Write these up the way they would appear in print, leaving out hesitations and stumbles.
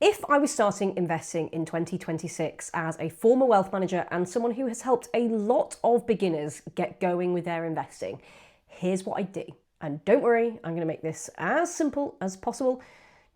If I was starting investing in 2026 as a former wealth manager and someone who has helped a lot of beginners get going with their investing, here's what I do. And don't worry, I'm going to make this as simple as possible.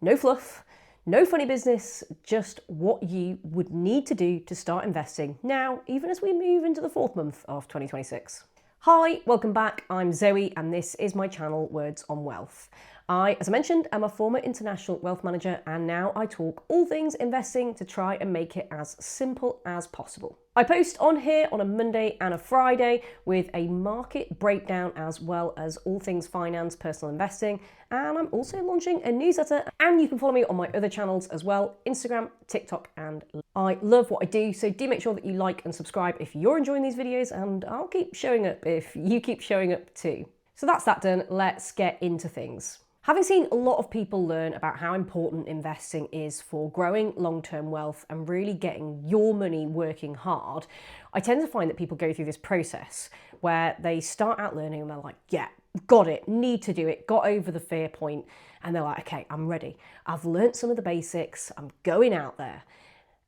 No fluff, no funny business, just what you would need to do to start investing now, even as we move into the fourth month of 2026. Hi, welcome back. I'm Zoe and this is my channel, Words on Wealth. I, as I mentioned, am a former international wealth manager and now I talk all things investing to try and make it as simple as possible. I post on here on a Monday and a Friday with a market breakdown as well as all things finance, personal investing, and I'm also launching a newsletter and you can follow me on my other channels as well, Instagram, TikTok, and I love what I do, so do make sure that you like and subscribe if you're enjoying these videos and I'll keep showing up if you keep showing up too. So that's that done, let's get into things. Having seen a lot of people learn about how important investing is for growing long-term wealth and really getting your money working hard, I tend to find that people go through this process where they start out learning and they're like, yeah, got it, need to do it, got over the fear point, and they're like, okay, I'm ready. I've learnt some of the basics, I'm going out there.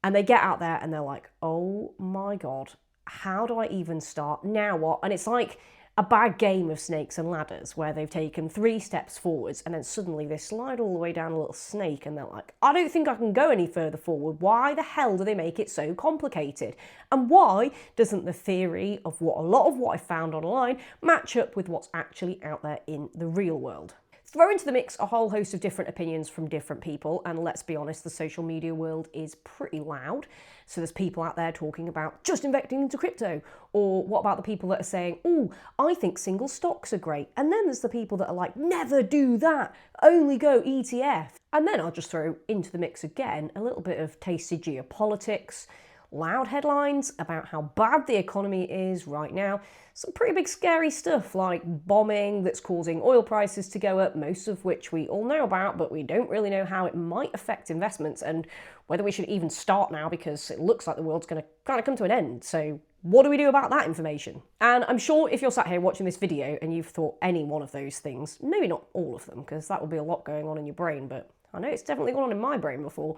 And they get out there and they're like, oh my God, how do I even start? Now what? And it's like a bad game of snakes and ladders where they've taken 3 steps forwards and then suddenly they slide all the way down a little snake and they're like, I don't think I can go any further forward. Why the hell do they make it so complicated? And why doesn't the theory of a lot of what I found online match up with what's actually out there in the real world? Throw into the mix a whole host of different opinions from different people, and let's be honest, the social media world is pretty loud. So there's people out there talking about just investing into crypto, or what about the people that are saying, oh, I think single stocks are great. And then there's the people that are like, never do that, only go ETF. And then I'll just throw into the mix again a little bit of tasty geopolitics, loud headlines about how bad the economy is right now, some pretty big scary stuff like bombing that's causing oil prices to go up, most of which we all know about, but we don't really know how it might affect investments and whether we should even start now because it looks like the world's going to kind of come to an end. So what do we do about that information? And I'm sure if you're sat here watching this video and you've thought any one of those things, maybe not all of them, because that would be a lot going on in your brain, but I know it's definitely gone on in my brain before,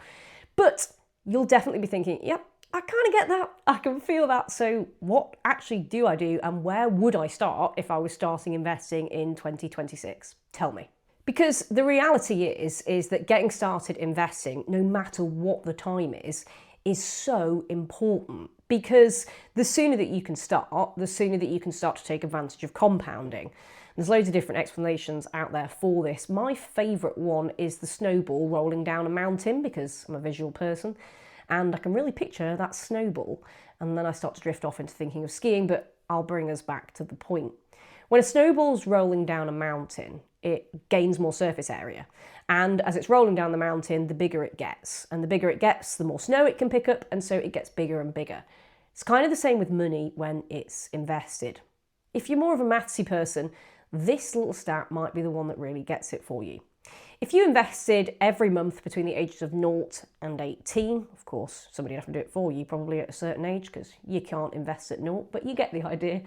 but you'll definitely be thinking, yep, I kind of get that, I can feel that, so what actually do I do and where would I start if I was starting investing in 2026? Tell me. Because the reality is that getting started investing, no matter what the time is so important. Because the sooner that you can start, the sooner that you can start to take advantage of compounding. There's loads of different explanations out there for this. My favourite one is the snowball rolling down a mountain, because I'm a visual person. And I can really picture that snowball. And then I start to drift off into thinking of skiing, but I'll bring us back to the point. When a snowball's rolling down a mountain, it gains more surface area. And as it's rolling down the mountain, the bigger it gets. And the bigger it gets, the more snow it can pick up, and so it gets bigger and bigger. It's kind of the same with money when it's invested. If you're more of a mathsy person, this little stat might be the one that really gets it for you. If you invested every month between the ages of 0 and 18, of course, somebody would have to do it for you probably at a certain age because you can't invest at 0, but you get the idea,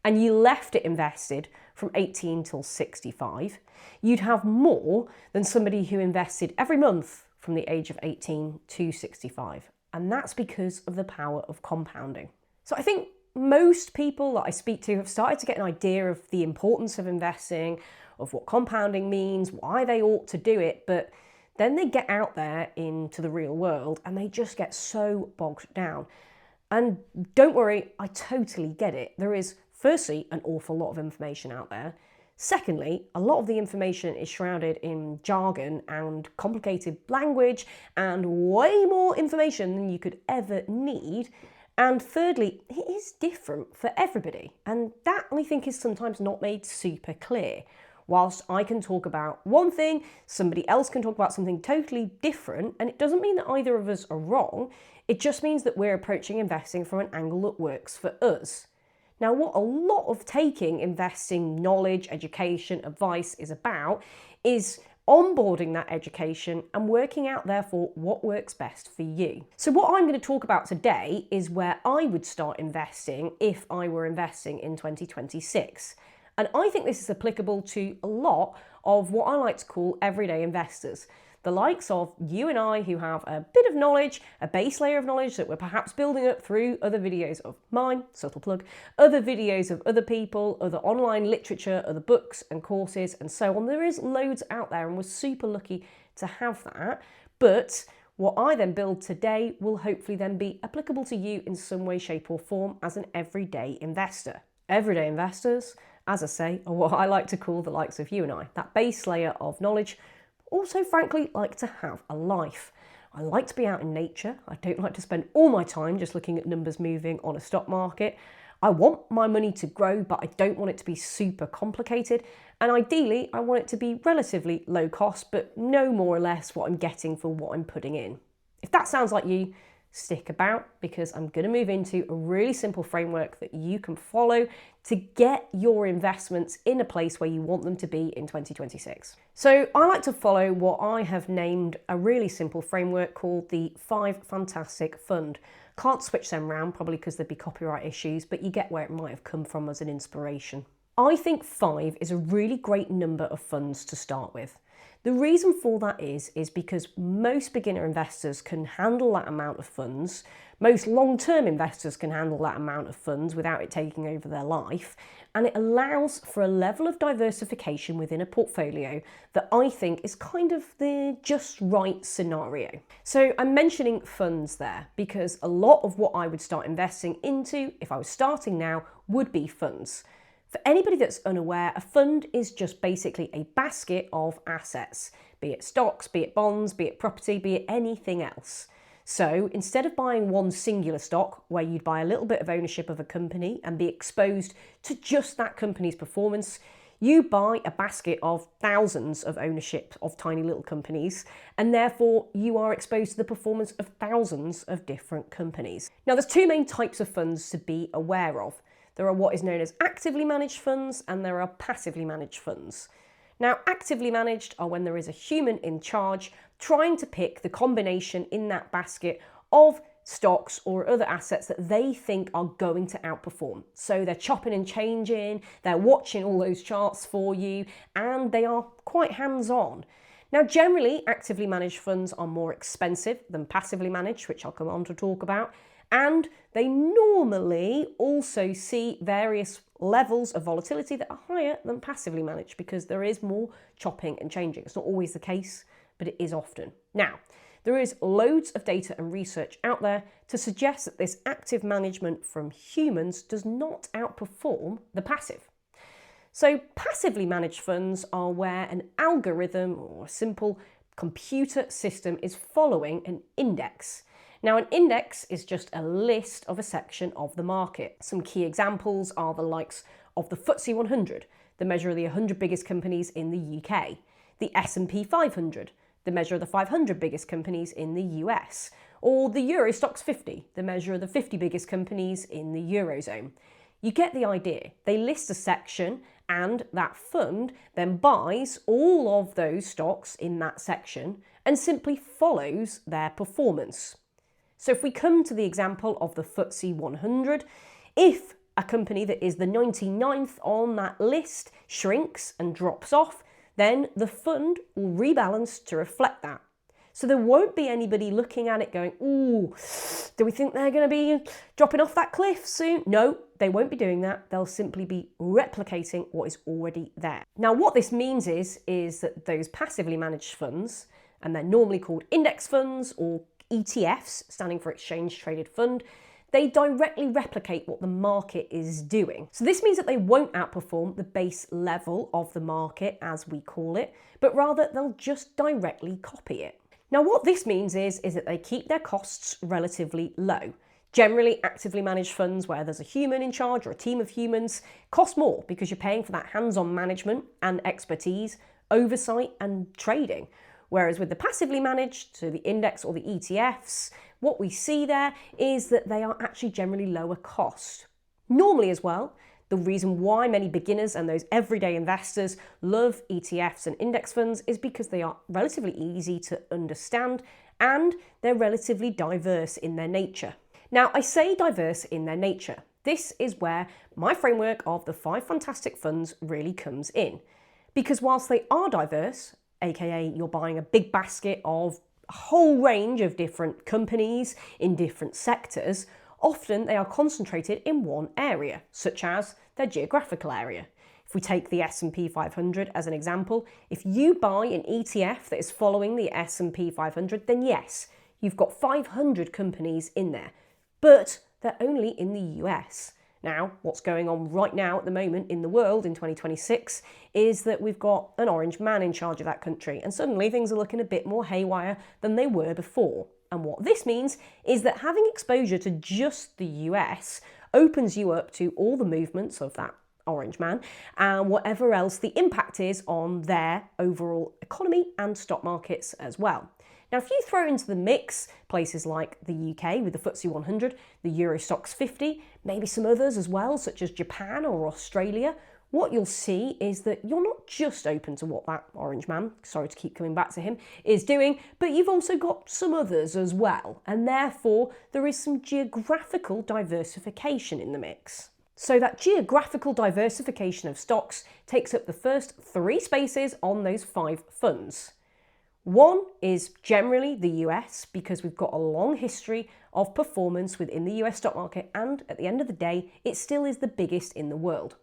and you left it invested from 18 till 65, you'd have more than somebody who invested every month from the age of 18 to 65. And that's because of the power of compounding. So I think most people that I speak to have started to get an idea of the importance of investing, of what compounding means, why they ought to do it, but then they get out there into the real world and they just get so bogged down. And don't worry, I totally get it. There is, firstly, an awful lot of information out there. Secondly, a lot of the information is shrouded in jargon and complicated language and way more information than you could ever need. And thirdly, it is different for everybody. And that, I think, is sometimes not made super clear. Whilst I can talk about one thing, somebody else can talk about something totally different, and it doesn't mean that either of us are wrong, it just means that we're approaching investing from an angle that works for us. Now, what a lot of taking investing knowledge, education, advice is about is onboarding that education and working out, therefore, what works best for you. So what I'm going to talk about today is where I would start investing if I were investing in 2026. And I think this is applicable to a lot of what I like to call everyday investors. The likes of you and I, who have a bit of knowledge, a base layer of knowledge that we're perhaps building up through other videos of mine, subtle plug, other videos of other people, other online literature, other books and courses and so on. There is loads out there and we're super lucky to have that. But what I then build today will hopefully then be applicable to you in some way, shape or form as an everyday investor. Everyday investors, as I say, are what I like to call the likes of you and I. That base layer of knowledge, also frankly like to have a life. I like to be out in nature. I don't like to spend all my time just looking at numbers moving on a stock market. I want my money to grow, but I don't want it to be super complicated. And ideally, I want it to be relatively low cost, but no more or less what I'm getting for what I'm putting in. If that sounds like you, stick about, because I'm going to move into a really simple framework that you can follow to get your investments in a place where you want them to be in 2026. So I like to follow what I have named a really simple framework called the 5 Fantastic Fund. Can't switch them around, probably because there'd be copyright issues, but you get where it might have come from as an inspiration. I think 5 is a really great number of funds to start with. The reason for that is because most beginner investors can handle that amount of funds. Most long-term investors can handle that amount of funds without it taking over their life. And it allows for a level of diversification within a portfolio that I think is kind of the just right scenario. So I'm mentioning funds there because a lot of what I would start investing into if I was starting now would be funds. For anybody that's unaware, a fund is just basically a basket of assets, be it stocks, be it bonds, be it property, be it anything else. So instead of buying one singular stock where you'd buy a little bit of ownership of a company and be exposed to just that company's performance, you buy a basket of thousands of ownership of tiny little companies, and therefore you are exposed to the performance of thousands of different companies. Now, there's 2 main types of funds to be aware of. There are what is known as actively managed funds and there are passively managed funds. Now, actively managed are when there is a human in charge trying to pick the combination in that basket of stocks or other assets that they think are going to outperform. So they're chopping and changing, they're watching all those charts for you, and they are quite hands-on. Now, generally, actively managed funds are more expensive than passively managed, which I'll come on to talk about. And they normally also see various levels of volatility that are higher than passively managed because there is more chopping and changing. It's not always the case, but it is often. Now, there is loads of data and research out there to suggest that this active management from humans does not outperform the passive. So passively managed funds are where an algorithm or a simple computer system is following an index. Now, an index is just a list of a section of the market. Some key examples are the likes of the FTSE 100, the measure of the 100 biggest companies in the UK, the S&P 500, the measure of the 500 biggest companies in the US, or the Euro Stoxx 50, the measure of the 50 biggest companies in the Eurozone. You get the idea. They list a section and that fund then buys all of those stocks in that section and simply follows their performance. So if we come to the example of the FTSE 100, if a company that is the 99th on that list shrinks and drops off, then the fund will rebalance to reflect that. So there won't be anybody looking at it going, ooh, do we think they're going to be dropping off that cliff soon? No, they won't be doing that. They'll simply be replicating what is already there. Now, what this means is that those passively managed funds, and they're normally called index funds or ETFs, standing for Exchange Traded Fund, they directly replicate what the market is doing. So this means that they won't outperform the base level of the market, as we call it, but rather they'll just directly copy it. Now, what this means is that they keep their costs relatively low. Generally, actively managed funds where there's a human in charge or a team of humans cost more because you're paying for that hands-on management and expertise, oversight and trading. Whereas with the passively managed, so the index or the ETFs, what we see there is that they are actually generally lower cost. Normally as well, the reason why many beginners and those everyday investors love ETFs and index funds is because they are relatively easy to understand and they're relatively diverse in their nature. Now, I say diverse in their nature. This is where my framework of the 5 fantastic funds really comes in. Because whilst they are diverse, aka you're buying a big basket of a whole range of different companies in different sectors. Often they are concentrated in one area, such as their geographical area. If we take the S&P 500 as an example, if you buy an ETF that is following the S&P 500, then yes, you've got 500 companies in there, but they're only in the US. Now, what's going on right now at the moment in the world in 2026 is that we've got an orange man in charge of that country, and suddenly things are looking a bit more haywire than they were before. And what this means is that having exposure to just the US opens you up to all the movements of that orange man and whatever else the impact is on their overall economy and stock markets as well. Now, if you throw into the mix places like the UK with the FTSE 100, the Euro Stoxx 50, maybe some others as well, such as Japan or Australia, what you'll see is that you're not just open to what that orange man, sorry to keep coming back to him, is doing, but you've also got some others as well. And therefore, there is some geographical diversification in the mix. So that geographical diversification of stocks takes up the first 3 spaces on those 5 funds. One is generally the US, because we've got a long history of performance within the US stock market, and at the end of the day, it still is the biggest in the world.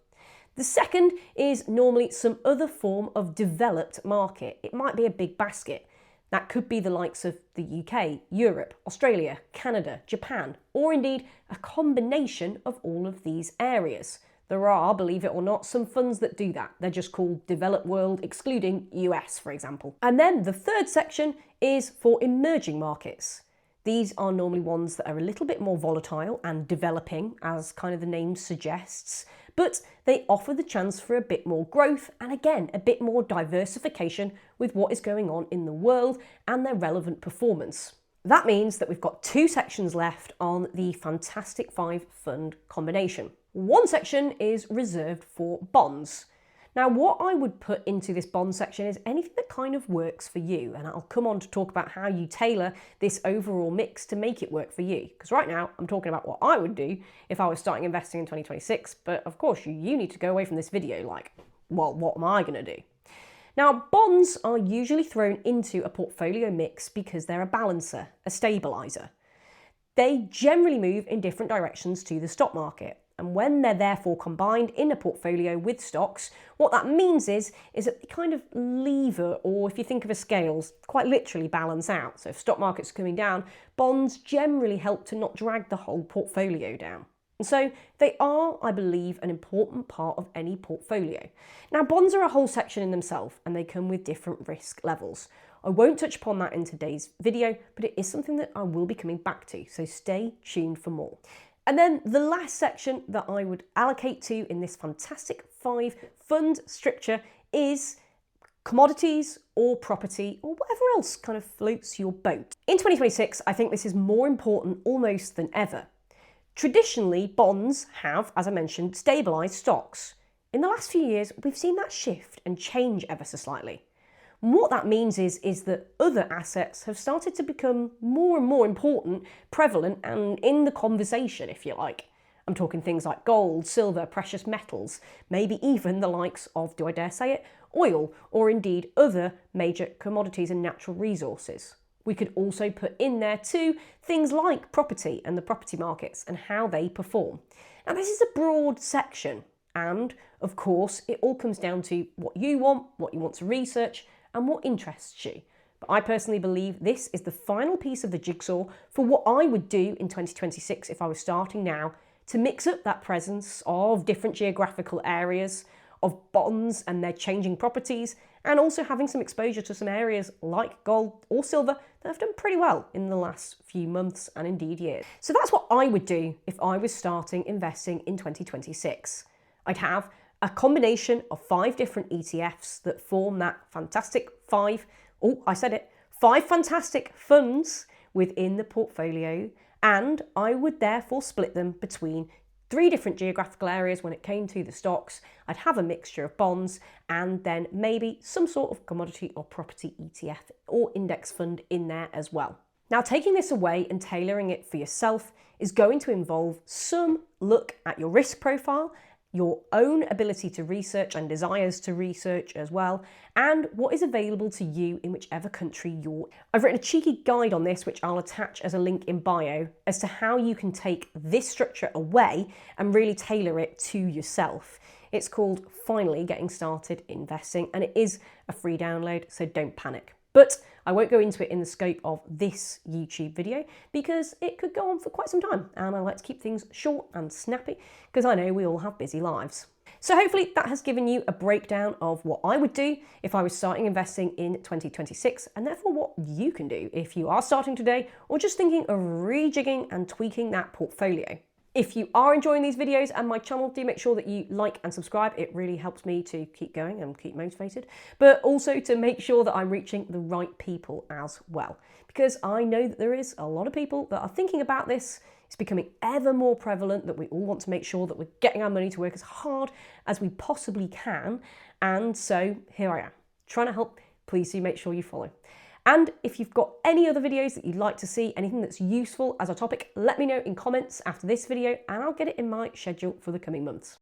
The second is normally some other form of developed market. It might be a big basket. That could be the likes of the UK, Europe, Australia, Canada, Japan, or indeed a combination of all of these areas. There are, believe it or not, some funds that do that. They're just called developed world, excluding US, for example. And then the third section is for emerging markets. These are normally ones that are a little bit more volatile and developing, as kind of the name suggests, but they offer the chance for a bit more growth and, again, a bit more diversification with what is going on in the world and their relevant performance. That means that we've got 2 sections left on the Fantastic 5 fund combination. One section is reserved for bonds. Now, what I would put into this bond section is anything that kind of works for you, and I'll come on to talk about how you tailor this overall mix to make it work for you. Because right now, I'm talking about what I would do if I was starting investing in 2026, but of course, you need to go away from this video like, well, what am I going to do? Now, bonds are usually thrown into a portfolio mix because they're a balancer, a stabiliser. They generally move in different directions to the stock market. And when they're therefore combined in a portfolio with stocks, what that means is that they kind of lever, or if you think of a scales, quite literally balance out. So if stock markets are coming down, bonds generally help to not drag the whole portfolio down. And so they are, I believe, an important part of any portfolio. Now, bonds are a whole section in themselves, and they come with different risk levels. I won't touch upon that in today's video, but it is something that I will be coming back to, so stay tuned for more. And then the last section that I would allocate to in this Fantastic 5 fund structure is commodities or property or whatever else kind of floats your boat. In 2026, I think this is more important almost than ever. Traditionally, bonds have, as I mentioned, stabilised stocks. In the last few years, we've seen that shift and change ever so slightly. And what that means is that other assets have started to become more and more important, prevalent, and in the conversation, if you like. I'm talking things like gold, silver, precious metals, maybe even the likes of, do I dare say it, oil, or indeed other major commodities and natural resources. We could also put in there too things like property and the property markets and how they perform. Now, this is a broad section, and of course, it all comes down to what you want to research, and what interests you. But I personally believe this is the final piece of the jigsaw for what I would do in 2026 if I was starting now, to mix up that presence of different geographical areas, of bonds and their changing properties, and also having some exposure to some areas like gold or silver that have done pretty well in the last few months and indeed years. So that's what I would do if I was starting investing in 2026. I'd have a combination of 5 different ETFs that form that Fantastic 5, 5 fantastic funds within the portfolio, and I would therefore split them between 3 different geographical areas when it came to the stocks. I'd have a mixture of bonds and then maybe some sort of commodity or property ETF or index fund in there as well. Now, taking this away and tailoring it for yourself is going to involve some look at your risk profile, your own ability to research and desires to research as well, and what is available to you in whichever country you're. I've written a cheeky guide on this, which I'll attach as a link in bio, as to how you can take this structure away and really tailor it to yourself. It's called Finally Getting Started Investing, and it is a free download, so don't panic. But I won't go into it in the scope of this YouTube video because it could go on for quite some time, and I like to keep things short and snappy because I know we all have busy lives. So hopefully that has given you a breakdown of what I would do if I was starting investing in 2026, and therefore what you can do if you are starting today or just thinking of rejigging and tweaking that portfolio. If you are enjoying these videos and my channel, do make sure that you like and subscribe. It really helps me to keep going and keep motivated, but also to make sure that I'm reaching the right people as well. Because I know that there is a lot of people that are thinking about this. It's becoming ever more prevalent that we all want to make sure that we're getting our money to work as hard as we possibly can. And so here I am, trying to help. Please do make sure you follow. And if you've got any other videos that you'd like to see, anything that's useful as a topic, let me know in comments after this video and I'll get it in my schedule for the coming months.